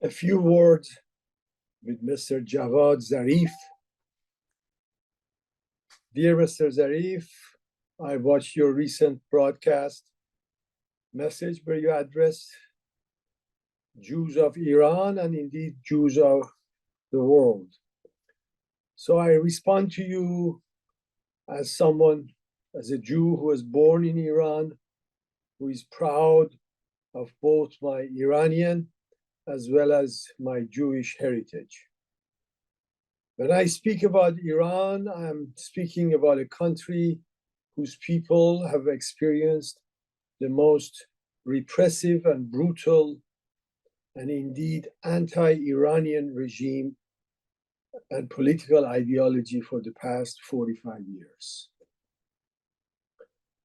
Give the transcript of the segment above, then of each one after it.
A few words with Mr. Javad Zarif. Dear Mr. Zarif, I watched your recent broadcast message where you addressed Jews of Iran and indeed Jews of the world. So I respond to you as someone, as a Jew who was born in Iran, who is proud of both my Iranian as well as my Jewish heritage. When I speak about Iran, I'm speaking about a country whose people have experienced the most repressive and brutal and indeed anti-Iranian regime and political ideology for the past 45 years.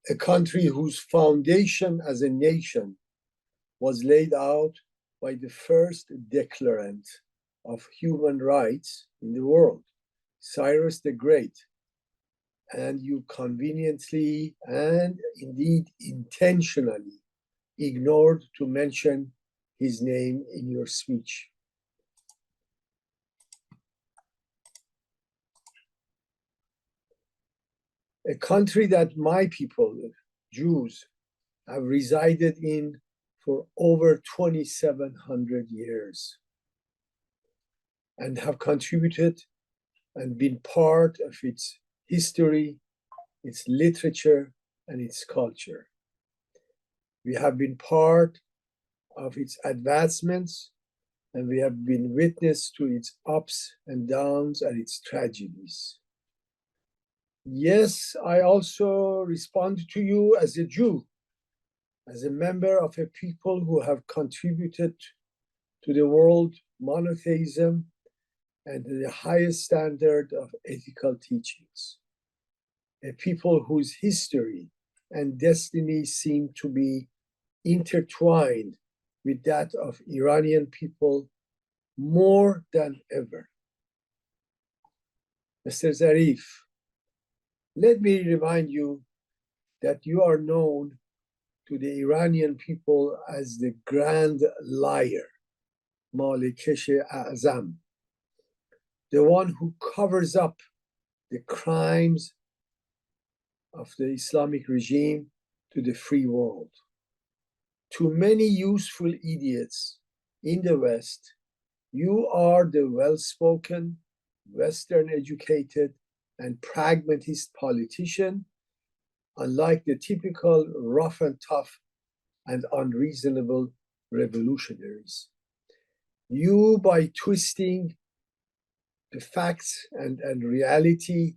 A country whose foundation as a nation was laid out by the first declarant of human rights in the world, Cyrus the Great. And you conveniently and indeed intentionally ignored to mention his name in your speech. A country that my people, Jews, have resided in for over 2,700 years and have contributed and been part of its history, its literature, and its culture. We have been part of its advancements, and we have been witness to its ups and downs and its tragedies. Yes, I also respond to you as a Jew, as a member of a people who have contributed to the world monotheism and the highest standard of ethical teachings. A people whose history and destiny seem to be intertwined with that of Iranian people more than ever. Mr. Zarif, let me remind you that you are known to the Iranian people as the grand liar, Malikesh A'zam, the one who covers up the crimes of the Islamic regime to the free world. To many useful idiots in the West, you are the well-spoken, Western-educated, and pragmatist politician, unlike the typical rough and tough and unreasonable revolutionaries. You, by twisting the facts and reality,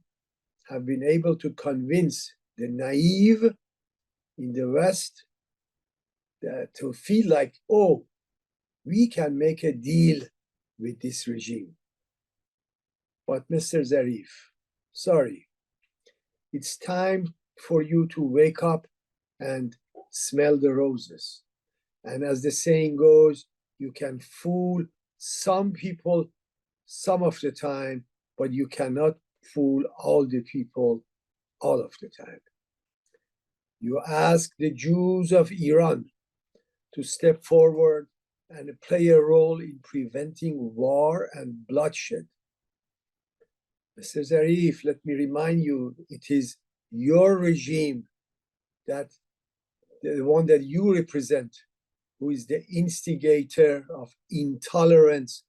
have been able to convince the naive in the West to feel like, oh, we can make a deal with this regime. But Mr. Zarif, sorry, it's time for you to wake up and smell the roses. And as the saying goes, you can fool some people some of the time, but you cannot fool all the people all of the time. You ask the Jews of Iran to step forward and play a role in preventing war and bloodshed. Mr. Zarif, let me remind you, it is your regime, that the one that you represent, who is the instigator of intolerance,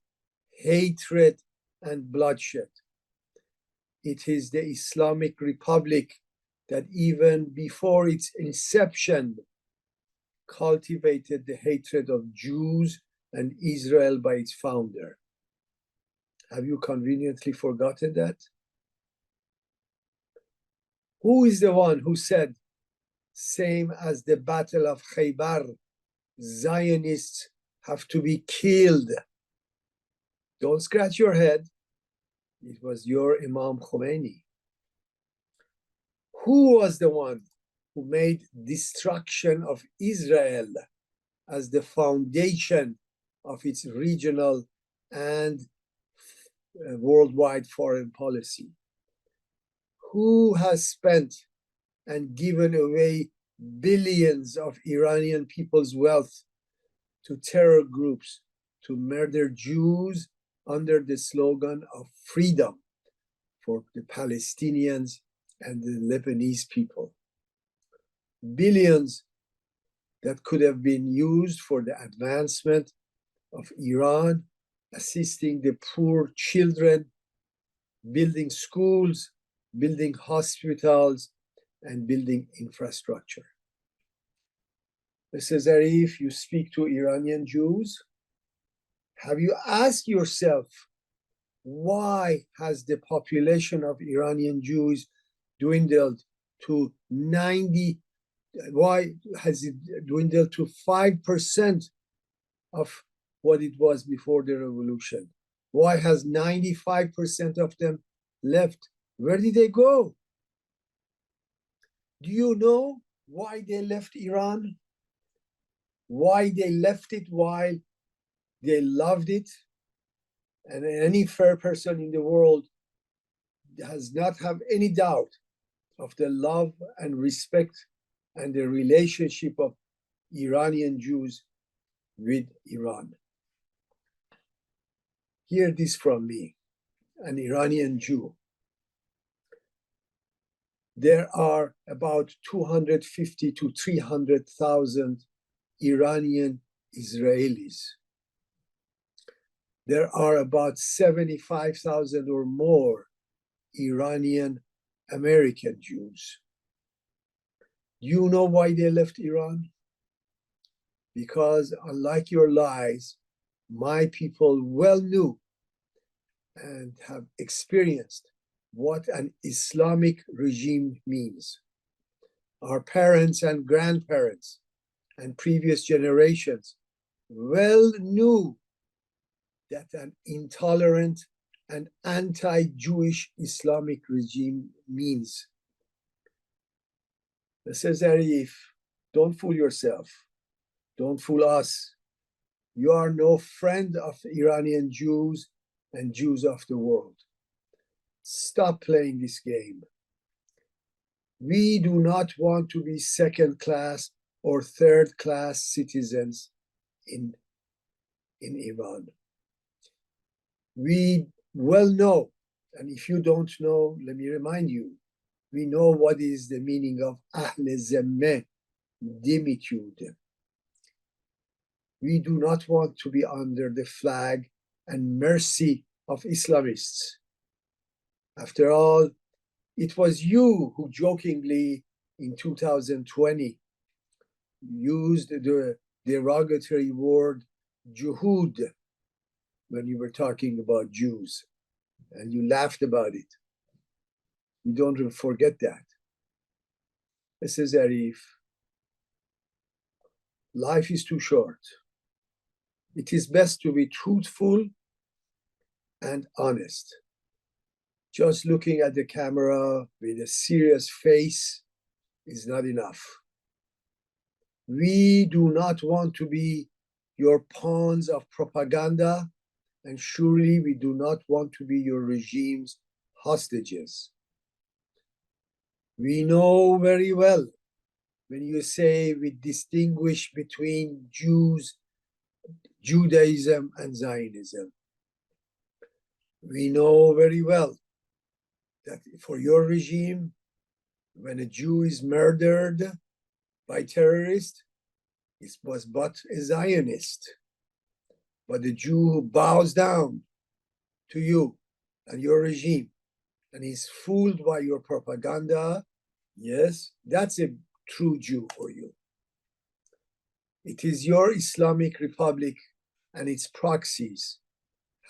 hatred, and bloodshed. It is the Islamic Republic that even before its inception cultivated the hatred of Jews and Israel by its founder. Have you conveniently forgotten that? Who is the one who said, same as the Battle of Khaybar, Zionists have to be killed? Don't scratch your head. It was your Imam Khomeini. Who was the one who made destruction of Israel as the foundation of its regional and worldwide foreign policy? Who has spent and given away billions of Iranian people's wealth to terror groups to murder Jews under the slogan of freedom for the Palestinians and the Lebanese people. Billions that could have been used for the advancement of Iran, assisting the poor children, building schools, building hospitals, and building infrastructure. Mr. Zarif, you speak to Iranian Jews. Have you asked yourself, why has the population of Iranian Jews dwindled to 90? Why has it dwindled to 5% of what it was before the revolution? Why has 95% of them left? Where did they go? Do you know why they left Iran? Why they left it while they loved it? And any fair person in the world does not have any doubt of the love and respect and the relationship of Iranian Jews with Iran. Hear this from me, an Iranian Jew. There are about 250 to 300,000 Iranian Israelis. There are about 75,000 or more Iranian American Jews. Do you know why they left Iran? Because unlike your lies, my people well knew and have experienced what an Islamic regime means. Our parents and grandparents and previous generations well knew that an intolerant and anti-Jewish Islamic regime means. Mr. Zarif, don't fool yourself. Don't fool us. You are no friend of Iranian Jews and Jews of the world. Stop playing this game. We do not want to be second-class or third-class citizens in Iran. We well know, and if you don't know, let me remind you, we know what is the meaning of Ahl Zemmeh, dimitude. We do not want to be under the flag and mercy of Islamists. After all, it was you who jokingly in 2020 used the derogatory word Juhud when you were talking about Jews, and you laughed about it. You don't forget that. Mr. Zarif, life is too short. It is best to be truthful and honest. Just looking at the camera with a serious face is not enough. We do not want to be your pawns of propaganda, and surely we do not want to be your regime's hostages. We know very well when you say we distinguish between Jews, Judaism, and Zionism. We know very well that for your regime, when a Jew is murdered by terrorists, it was but a Zionist. But the Jew who bows down to you and your regime and is fooled by your propaganda, yes, that's a true Jew for you. It is your Islamic Republic and its proxies,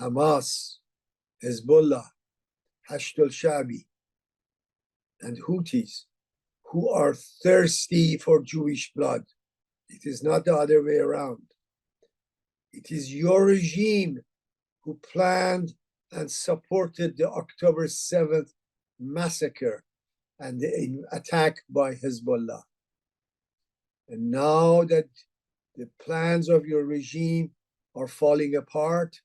Hamas, Hezbollah, Hashd al-Shabi, and Houthis, who are thirsty for Jewish blood. It is not the other way around. It is your regime who planned and supported the October 7th massacre and the attack by Hezbollah. And now that the plans of your regime are falling apart,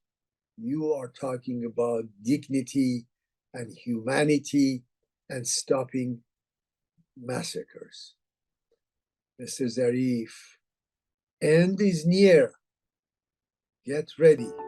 you are talking about dignity and humanity and stopping massacres. Mr. Zarif, end is near. Get ready.